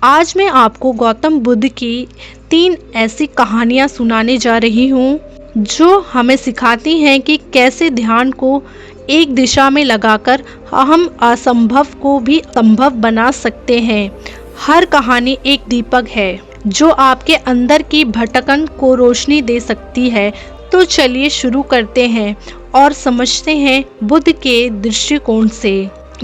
आज मैं आपको गौतम बुद्ध की 3 ऐसी कहानियाँ सुनाने जा रही हूँ जो हमें सिखाती हैं कि कैसे ध्यान को एक दिशा में लगाकर हम असंभव को भी संभव बना सकते हैं। हर कहानी एक दीपक है जो आपके अंदर की भटकन को रोशनी दे सकती है। तो चलिए शुरू करते हैं और समझते हैं बुद्ध के दृष्टिकोण से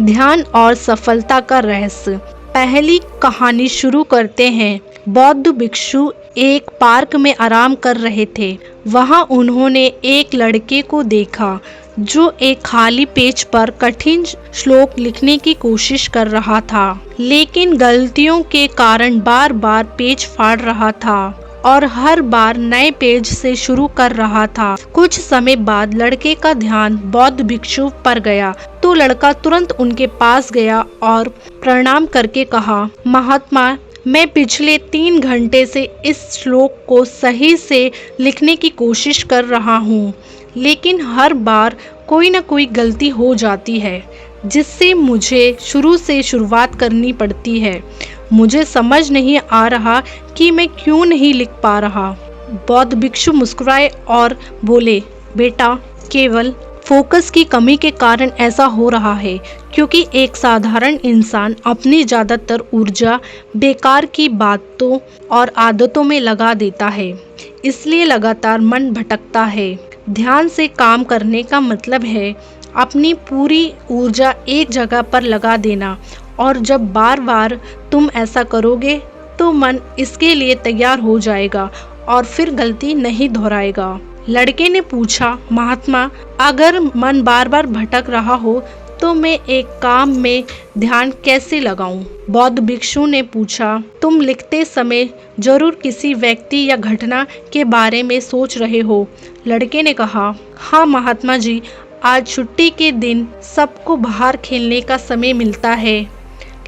ध्यान और सफलता का रहस्य। पहली कहानी शुरू करते हैं। बौद्ध भिक्षु एक पार्क में आराम कर रहे थे। वहां उन्होंने एक लड़के को देखा जो एक खाली पेज पर कठिन श्लोक लिखने की कोशिश कर रहा था, लेकिन गलतियों के कारण बार बार पेज फाड़ रहा था और हर बार नए पेज से शुरू कर रहा था। कुछ समय बाद लड़के का ध्यान बौद्ध भिक्षु पर गया तो लड़का तुरंत उनके पास गया और प्रणाम करके कहा, महात्मा, मैं पिछले 3 घंटे से इस श्लोक को सही से लिखने की कोशिश कर रहा हूँ, लेकिन हर बार कोई न कोई गलती हो जाती है जिससे मुझे शुरू से शुरुआत करनी पड़ती है। मुझे समझ नहीं आ रहा कि मैं क्यों नहीं लिख पा रहा। बौद्ध भिक्षु मुस्कुराए और बोले, बेटा, केवल फोकस की कमी के कारण ऐसा हो रहा है, क्योंकि एक साधारण इंसान अपनी ज़्यादातर ऊर्जा बेकार की बातों और आदतों में लगा देता है, इसलिए लगातार मन भटकता है। ध्यान से काम करने का मतलब है अपनी पूरी ऊर्जा एक जगह पर लगा देना, और जब बार बार तुम ऐसा करोगे तो मन इसके लिए तैयार हो जाएगा और फिर गलती नहीं दोहराएगा। लड़के ने पूछा, महात्मा, अगर मन बार बार भटक रहा हो तो मैं एक काम में ध्यान कैसे लगाऊं? बौद्ध भिक्षु ने पूछा, तुम लिखते समय जरूर किसी व्यक्ति या घटना के बारे में सोच रहे हो। लड़के ने कहा, हाँ महात्मा जी, आज छुट्टी के दिन सबको बाहर खेलने का समय मिलता है,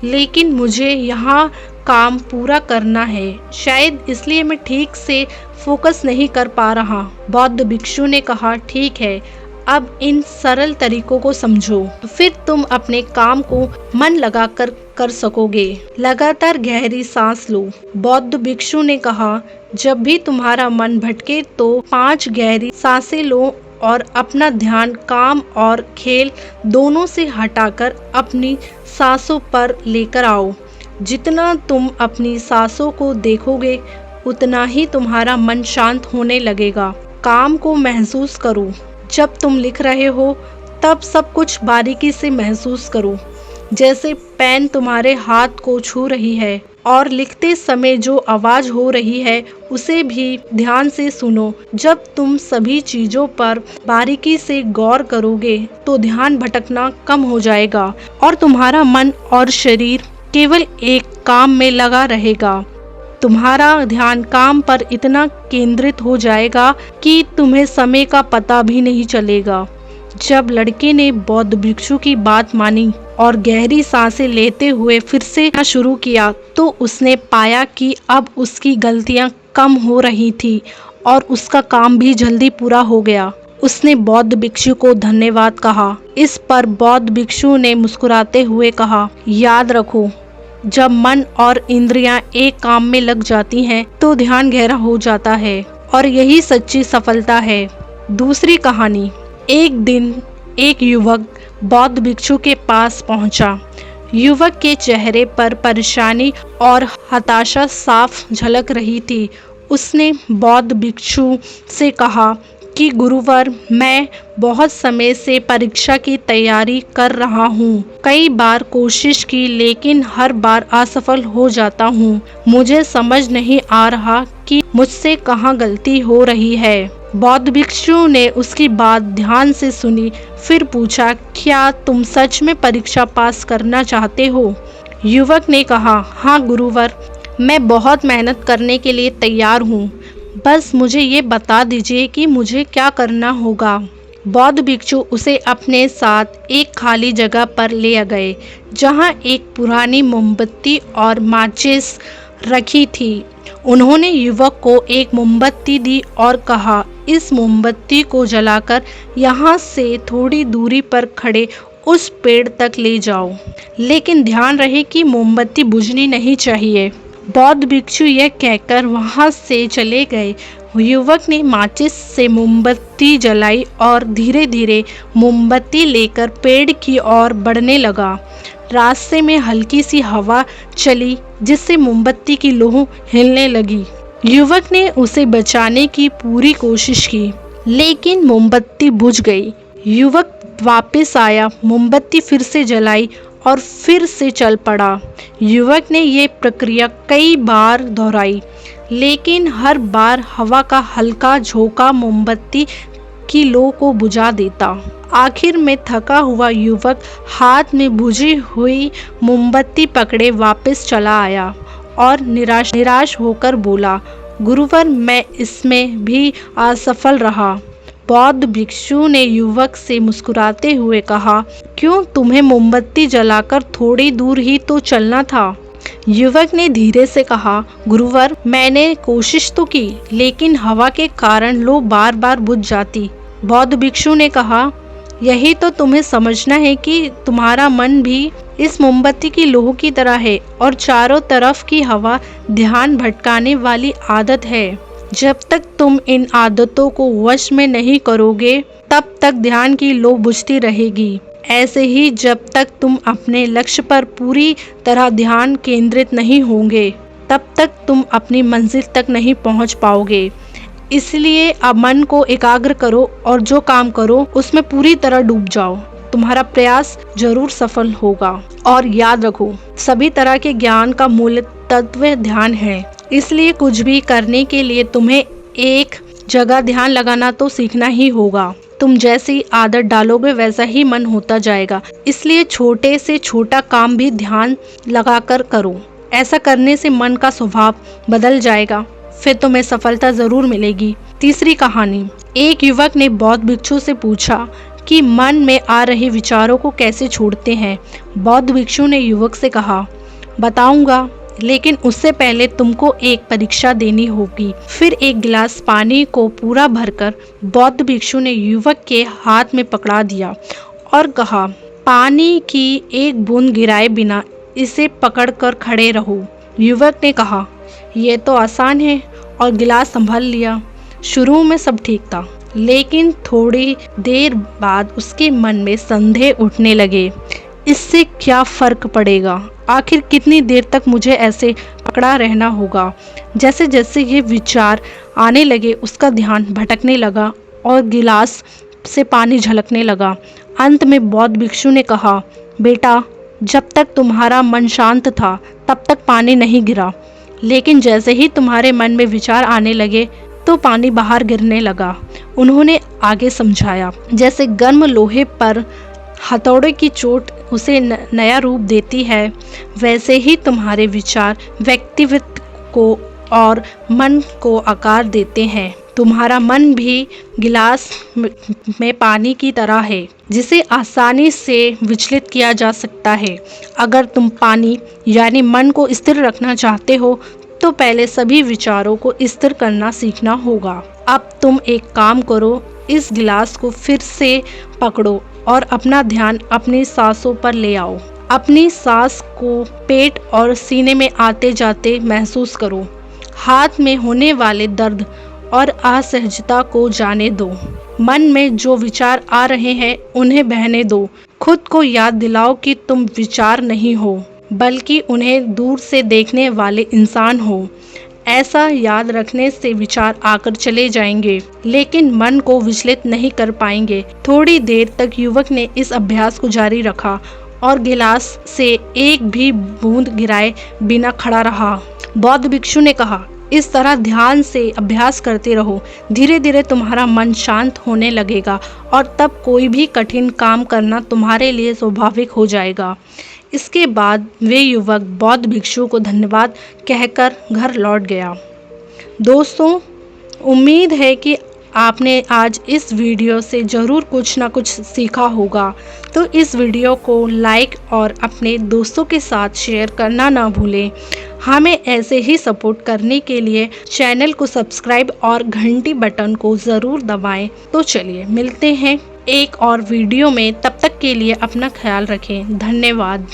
लेकिन मुझे यहाँ काम पूरा करना है, शायद इसलिए मैं ठीक से फोकस नहीं कर पा रहा। बौद्ध भिक्षु ने कहा, ठीक है, अब इन सरल तरीकों को समझो, फिर तुम अपने काम को मन लगाकर कर सकोगे। लगातार गहरी सांस लो। बौद्ध भिक्षु ने कहा, जब भी तुम्हारा मन भटके तो 5 गहरी सांसें लो और अपना ध्यान काम और खेल दोनों से हटाकर अपनी सांसों पर लेकर आओ। जितना तुम अपनी सांसों को देखोगे उतना ही तुम्हारा मन शांत होने लगेगा। काम को महसूस करो। जब तुम लिख रहे हो तब सब कुछ बारीकी से महसूस करो, जैसे पेन तुम्हारे हाथ को छू रही है, और लिखते समय जो आवाज़ हो रही है उसे भी ध्यान से सुनो। जब तुम सभी चीज़ों पर बारीकी से गौर करोगे तो ध्यान भटकना कम हो जाएगा और तुम्हारा मन और शरीर केवल एक काम में लगा रहेगा। तुम्हारा ध्यान काम पर इतना केंद्रित हो जाएगा कि तुम्हें समय का पता भी नहीं चलेगा। जब लड़के ने बौद्ध भिक्षु की बात मानी और गहरी सांसें लेते हुए फिर से शुरू किया तो उसने पाया कि अब उसकी गलतियां कम हो रही थी और उसका काम भी जल्दी पूरा हो गया। उसने बौद्ध भिक्षु को धन्यवाद कहा। इस पर बौद्ध भिक्षु ने मुस्कुराते हुए कहा, याद रखो, जब मन और इंद्रियां एक काम में लग जाती हैं तो ध्यान गहरा हो जाता है, और यही सच्ची सफलता है। दूसरी कहानी। एक दिन एक युवक बौद्ध भिक्षु के पास पहुंचा। युवक के चेहरे पर परेशानी और हताशा साफ झलक रही थी। उसने बौद्ध भिक्षु से कहा कि गुरुवर, मैं बहुत समय से परीक्षा की तैयारी कर रहा हूँ। कई बार कोशिश की, लेकिन हर बार असफल हो जाता हूँ। मुझे समझ नहीं आ रहा कि मुझसे कहाँ गलती हो रही है। बौद्ध भिक्षु ने उसकी बात ध्यान से सुनी, फिर पूछा, क्या तुम सच में परीक्षा पास करना चाहते हो? युवक ने कहा, हाँ गुरुवर, मैं बहुत मेहनत करने के लिए तैयार हूँ, बस मुझे ये बता दीजिए कि मुझे क्या करना होगा। बौद्ध भिक्षु उसे अपने साथ एक खाली जगह पर ले गए, जहाँ एक पुरानी मोमबत्ती और माचिस रखी थी। उन्होंने युवक को एक मोमबत्ती दी और कहा, इस मोमबत्ती को जलाकर यहाँ से थोड़ी दूरी पर खड़े उस पेड़ तक ले जाओ, लेकिन ध्यान रहे कि मोमबत्ती बुझनी नहीं चाहिए। बौद्ध भिक्षु यह कहकर वहां से चले गए। युवक ने माचिस से मोमबत्ती जलाई और धीरे धीरे मोमबत्ती लेकर पेड़ की ओर बढ़ने लगा। रास्ते में हल्की सी हवा चली जिससे मोमबत्ती की लौ हिलने लगी। युवक ने उसे बचाने की पूरी कोशिश की, लेकिन मोमबत्ती बुझ गई। युवक वापस आया, मोमबत्ती फिर से जलाई और फिर से चल पड़ा। युवक ने ये प्रक्रिया कई बार दोहराई, लेकिन हर बार हवा का हल्का झोंका मोमबत्ती की लौ को बुझा देता। आखिर में थका हुआ युवक हाथ में बुझी हुई मोमबत्ती पकड़े वापस चला आया और निराश होकर बोला, गुरुवर, मैं इसमें भी असफल रहा। बौद्ध भिक्षु ने युवक से मुस्कुराते हुए कहा, क्यों, तुम्हें मोमबत्ती जलाकर थोड़ी दूर ही तो चलना था। युवक ने धीरे से कहा, गुरुवर, मैंने कोशिश तो की, लेकिन हवा के कारण लौ बार बार बुझ जाती। बौद्ध भिक्षु ने कहा, यही तो तुम्हें समझना है कि तुम्हारा मन भी इस मोमबत्ती की लौ की तरह है और चारों तरफ की हवा ध्यान भटकाने वाली आदत है। जब तक तुम इन आदतों को वश में नहीं करोगे, तब तक ध्यान की लौ बुझती रहेगी। ऐसे ही जब तक तुम अपने लक्ष्य पर पूरी तरह ध्यान केंद्रित नहीं होंगे, तब तक तुम अपनी मंजिल तक नहीं पहुंच पाओगे। इसलिए अब मन को एकाग्र करो और जो काम करो उसमें पूरी तरह डूब जाओ। तुम्हारा प्रयास जरूर सफल होगा। और याद रखो, सभी तरह के ज्ञान का मूल तत्व ध्यान है। इसलिए कुछ भी करने के लिए तुम्हें एक जगह ध्यान लगाना तो सीखना ही होगा। तुम जैसी आदत डालोगे वैसा ही मन होता जाएगा। इसलिए छोटे से छोटा काम भी ध्यान लगाकर करो। ऐसा करने से मन का स्वभाव बदल जाएगा, फिर तुम्हें सफलता जरूर मिलेगी। तीसरी कहानी। एक युवक ने बौद्ध भिक्षु से पूछा कि मन में आ रहे विचारों को कैसे छोड़ते हैं। बौद्ध भिक्षु ने युवक से कहा, बताऊंगा, लेकिन उससे पहले तुमको एक परीक्षा देनी होगी। फिर एक गिलास पानी को पूरा भरकर बौद्ध भिक्षु ने युवक के हाथ में पकड़ा दिया और कहा, पानी की एक बूंद गिराए बिना इसे पकड़कर खड़े रहो। युवक ने कहा, यह तो आसान है, और गिलास संभाल लिया। शुरू में सब ठीक था, लेकिन थोड़ी देर बाद उसके मन में संदेह उठने लगे। इससे क्या फर्क पड़ेगा? आखिर कितनी देर तक मुझे ऐसे पकड़ा रहना होगा? जैसे जैसे ये विचार आने लगे, उसका ध्यान भटकने लगा और गिलास से पानी झलकने लगा। अंत में बौद्ध भिक्षु ने कहा, बेटा, जब तक तुम्हारा मन शांत था तब तक पानी नहीं गिरा, लेकिन जैसे ही तुम्हारे मन में विचार आने लगे तो पानी बाहर गिरने लगा। उन्होंने आगे समझाया, जैसे गर्म लोहे पर हथौड़े की चोट उसे नया रूप देती है, वैसे ही तुम्हारे विचार व्यक्तित्व को और मन को आकार देते हैं। तुम्हारा मन भी गिलास में पानी की तरह है, जिसे आसानी से विचलित किया जा सकता है। अगर तुम पानी यानी मन को स्थिर रखना चाहते हो, तो पहले सभी विचारों को स्थिर करना सीखना होगा। अब तुम एक काम करो, इस गिलास को फिर से पकड़ो और अपना ध्यान अपनी सांसों पर ले आओ। अपनी सांस को पेट और सीने में आते जाते महसूस करो। हाथ में होने वाले दर्द और असहजता को जाने दो। मन में जो विचार आ रहे हैं उन्हें बहने दो। खुद को याद दिलाओ कि तुम विचार नहीं हो, बल्कि उन्हें दूर से देखने वाले इंसान हो। ऐसा याद रखने से विचार आकर चले जाएंगे, लेकिन मन को विचलित नहीं कर पाएंगे। थोड़ी देर तक युवक ने इस अभ्यास को जारी रखा और गिलास से एक भी बूंद गिराए बिना खड़ा रहा। बौद्ध भिक्षु ने कहा, इस तरह ध्यान से अभ्यास करते रहो। धीरे धीरे तुम्हारा मन शांत होने लगेगा और तब कोई भी कठिन काम करना तुम्हारे लिए स्वाभाविक हो जाएगा। इसके बाद वे युवक बौद्ध भिक्षु को धन्यवाद कहकर घर लौट गया। दोस्तों, उम्मीद है कि आपने आज इस वीडियो से ज़रूर कुछ ना कुछ सीखा होगा। तो इस वीडियो को लाइक और अपने दोस्तों के साथ शेयर करना ना भूलें। हमें ऐसे ही सपोर्ट करने के लिए चैनल को सब्सक्राइब और घंटी बटन को ज़रूर दबाएं। तो चलिए मिलते हैं एक और वीडियो में, तब तक के लिए अपना ख्याल रखें। धन्यवाद।